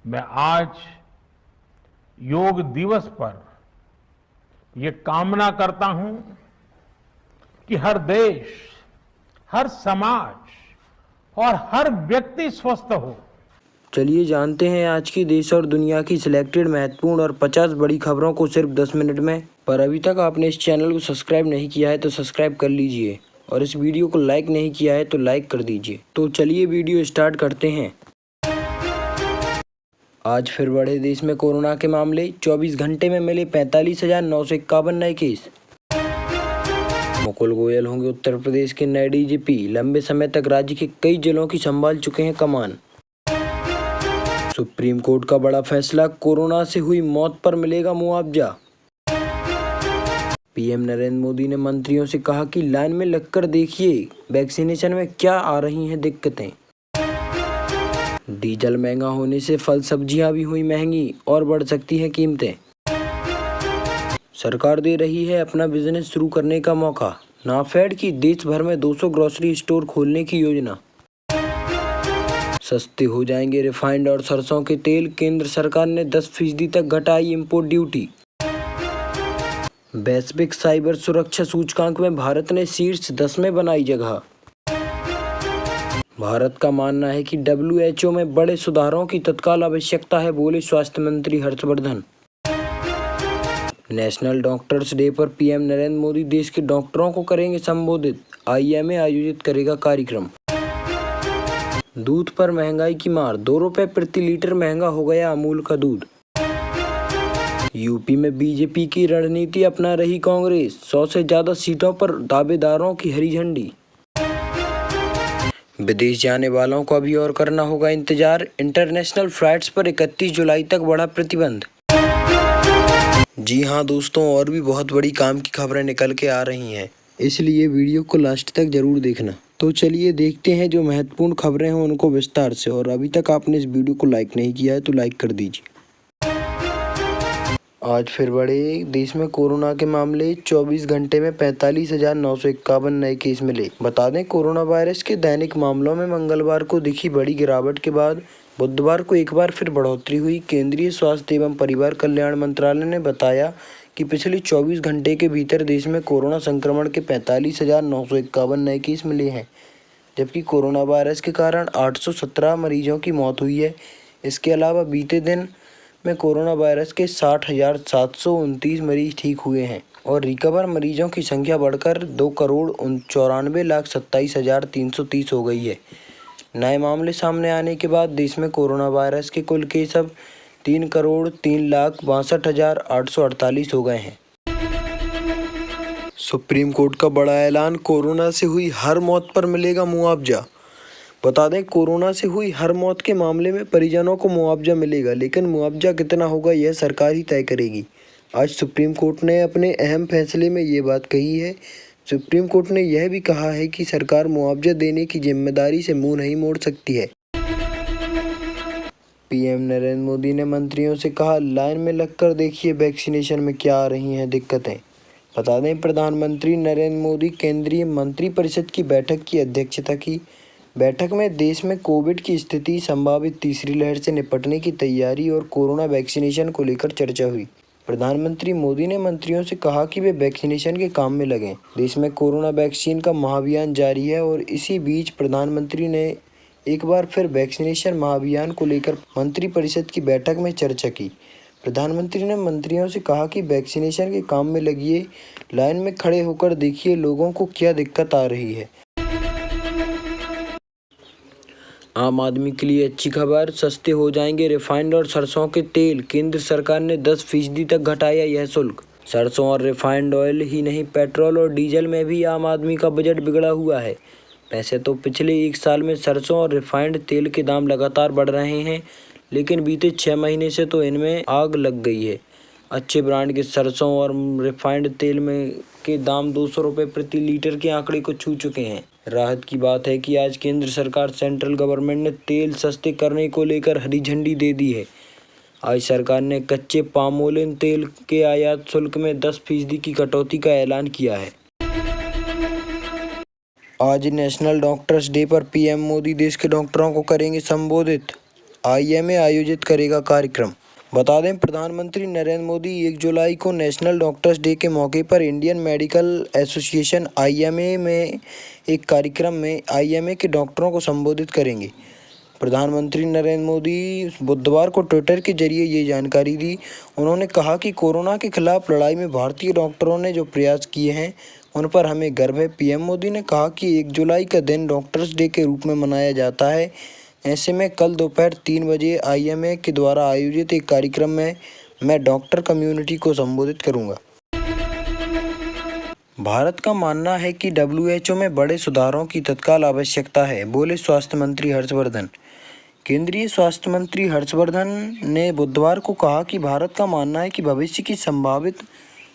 मैं आज योग दिवस पर ये कामना करता हूं कि हर देश, हर समाज और हर व्यक्ति स्वस्थ हो। चलिए जानते हैं आज की देश और दुनिया की सिलेक्टेड महत्वपूर्ण और 50 बड़ी खबरों को सिर्फ 10 मिनट में। पर अभी तक आपने इस चैनल को सब्सक्राइब नहीं किया है तो सब्सक्राइब कर लीजिए और इस वीडियो को लाइक नहीं किया है तो लाइक कर दीजिए। तो चलिए वीडियो स्टार्ट करते हैं। आज फिर बढ़े देश में कोरोना के मामले। 24 घंटे में मिले 45,951 नए केस। मुकुल गोयल होंगे उत्तर प्रदेश के नए डीजीपी। लंबे समय तक राज्य के कई जिलों की संभाल चुके हैं कमान। सुप्रीम कोर्ट का बड़ा फैसला, कोरोना से हुई मौत पर मिलेगा मुआवजा। पीएम नरेंद्र मोदी ने मंत्रियों से कहा कि लाइन में लगकर देखिए वैक्सीनेशन में क्या आ रही हैं दिक्कतें। डीजल महंगा होने से फल सब्जियां भी हुई महंगी और बढ़ सकती हैं कीमतें। सरकार दे रही है अपना बिजनेस शुरू करने का मौका। नाफेड की देश भर में 200 ग्रोसरी स्टोर खोलने की योजना। सस्ते हो जाएंगे रिफाइंड और सरसों के तेल। केंद्र सरकार ने 10% तक घटाई इंपोर्ट ड्यूटी। वैश्विक साइबर सुरक्षा सूचकांक में भारत ने शीर्ष 10 में बनाई जगह। भारत का मानना है कि WHO में बड़े सुधारों की तत्काल आवश्यकता है, बोले स्वास्थ्य मंत्री हर्षवर्धन। नेशनल डॉक्टर्स डे पर पीएम नरेंद्र मोदी देश के डॉक्टरों को करेंगे संबोधित। IMA आयोजित करेगा कार्यक्रम। दूध पर महंगाई की मार, 2 रुपए प्रति लीटर महंगा हो गया अमूल का दूध। यूपी में बीजेपी की रणनीति अपना रही कांग्रेस। 100 से ज्यादा सीटों पर दावेदारों की हरी झंडी। विदेश जाने वालों को अभी और करना होगा इंतजार। इंटरनेशनल फ्लाइट्स पर 31 जुलाई तक बढ़ा प्रतिबंध। जी हाँ दोस्तों, और भी बहुत बड़ी काम की खबरें निकल के आ रही हैं, इसलिए वीडियो को लास्ट तक जरूर देखना। तो चलिए देखते हैं जो महत्वपूर्ण खबरें हैं उनको विस्तार से। और अभी तक आपने इस वीडियो को लाइक नहीं किया है तो लाइक कर दीजिए। आज फिर बढ़े देश में कोरोना के मामले। 24 घंटे में 45,951 नए केस मिले। बता दें, कोरोना वायरस के दैनिक मामलों में मंगलवार को दिखी बड़ी गिरावट के बाद बुधवार को एक बार फिर बढ़ोतरी हुई। केंद्रीय स्वास्थ्य एवं परिवार कल्याण मंत्रालय ने बताया कि पिछले 24 घंटे के भीतर देश में कोरोना संक्रमण के 45,951 नए केस मिले हैं, जबकि कोरोना वायरस के कारण 817 मरीजों की मौत हुई है। इसके अलावा बीते दिन में कोरोना वायरस के 60,729 मरीज ठीक हुए हैं और रिकवर मरीजों की संख्या बढ़कर 2,94,27,330 हो गई है। नए मामले सामने आने के बाद देश में कोरोना वायरस के कुल केस अब 3,03,62,848 हो गए हैं। सुप्रीम कोर्ट का बड़ा ऐलान, कोरोना से हुई हर मौत पर मिलेगा मुआवजा। बता दें, कोरोना से हुई हर मौत के मामले में परिजनों को मुआवजा मिलेगा, लेकिन मुआवजा कितना होगा यह सरकार ही तय करेगी। आज सुप्रीम कोर्ट ने अपने अहम फैसले में ये बात कही है। सुप्रीम कोर्ट ने यह भी कहा है कि सरकार मुआवजा देने की जिम्मेदारी से मुंह नहीं मोड़ सकती है। पीएम नरेंद्र मोदी ने मंत्रियों से कहा, लाइन में लगकर देखिए वैक्सीनेशन में क्या आ रही हैं दिक्कतें। बता दें, प्रधानमंत्री नरेंद्र मोदी केंद्रीय मंत्रिपरिषद की बैठक की अध्यक्षता की। बैठक में देश में कोविड की स्थिति, संभावित तीसरी लहर से निपटने की तैयारी और कोरोना वैक्सीनेशन को लेकर चर्चा हुई। प्रधानमंत्री मोदी ने मंत्रियों से कहा कि वे वैक्सीनेशन के काम में लगें। देश में कोरोना वैक्सीन का महाअभियान जारी है और इसी बीच प्रधानमंत्री ने एक बार फिर वैक्सीनेशन महाअभियान को लेकर मंत्रिपरिषद की बैठक में चर्चा की। प्रधानमंत्री ने मंत्रियों से कहा कि वैक्सीनेशन के काम में लगिए, लाइन में खड़े होकर देखिए लोगों को क्या दिक्कत आ रही है। आम आदमी के लिए अच्छी खबर, सस्ते हो जाएंगे रिफाइंड और सरसों के तेल। केंद्र सरकार ने 10% तक घटाया यह शुल्क। सरसों और रिफाइंड ऑयल ही नहीं, पेट्रोल और डीजल में भी आम आदमी का बजट बिगड़ा हुआ है। वैसे तो पिछले 1 साल में सरसों और रिफाइंड तेल के दाम लगातार बढ़ रहे हैं, लेकिन बीते 6 महीने से तो इनमें आग लग गई है। अच्छे ब्रांड के सरसों और रिफाइंड तेल में के दाम 200 रुपये प्रति लीटर के आंकड़े को छू चुके हैं। राहत की बात है कि आज केंद्र सरकार, सेंट्रल गवर्नमेंट ने तेल सस्ते करने को लेकर हरी झंडी दे दी है। आज सरकार ने कच्चे पामोलिन तेल के आयात शुल्क में 10% की कटौती का ऐलान किया है। आज नेशनल डॉक्टर्स डे पर पीएम मोदी देश के डॉक्टरों को करेंगे संबोधित। IMA आयोजित करेगा कार्यक्रम। बता दें, प्रधानमंत्री नरेंद्र मोदी 1 जुलाई को नेशनल डॉक्टर्स डे के मौके पर इंडियन मेडिकल एसोसिएशन IMA में एक कार्यक्रम में IMA के डॉक्टरों को संबोधित करेंगे। प्रधानमंत्री नरेंद्र मोदी बुधवार को ट्विटर के जरिए ये जानकारी दी। उन्होंने कहा कि कोरोना के खिलाफ लड़ाई में भारतीय डॉक्टरों ने जो प्रयास किए हैं उन पर हमें गर्व है। PM मोदी ने कहा कि 1 जुलाई का दिन डॉक्टर्स डे के रूप में मनाया जाता है। ऐसे में कल दोपहर 3 बजे IMA के द्वारा आयोजित एक कार्यक्रम में मैं डॉक्टर कम्युनिटी को संबोधित करूंगा। भारत का मानना है कि WHO में बड़े सुधारों की तत्काल आवश्यकता है, बोले स्वास्थ्य मंत्री हर्षवर्धन। केंद्रीय स्वास्थ्य मंत्री हर्षवर्धन ने बुधवार को कहा कि भारत का मानना है कि भविष्य की संभावित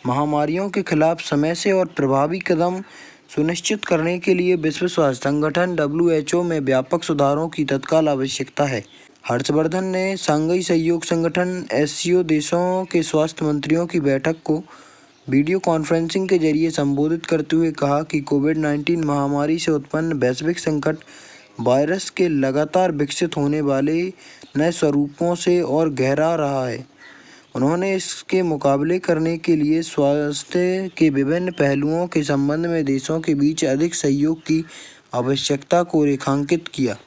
महामारियों के खिलाफ समय से और प्रभावी कदम सुनिश्चित करने के लिए विश्व स्वास्थ्य संगठन WHO में व्यापक सुधारों की तत्काल आवश्यकता है। हर्षवर्धन ने शंघाई सहयोग संगठन SCO देशों के स्वास्थ्य मंत्रियों की बैठक को वीडियो कॉन्फ्रेंसिंग के जरिए संबोधित करते हुए कहा कि कोविड-19 महामारी से उत्पन्न वैश्विक संकट वायरस के लगातार विकसित होने वाले नए स्वरूपों से और गहरा रहा है। उन्होंने इसके मुकाबले करने के लिए स्वास्थ्य के विभिन्न पहलुओं के संबंध में देशों के बीच अधिक सहयोग की आवश्यकता को रेखांकित किया।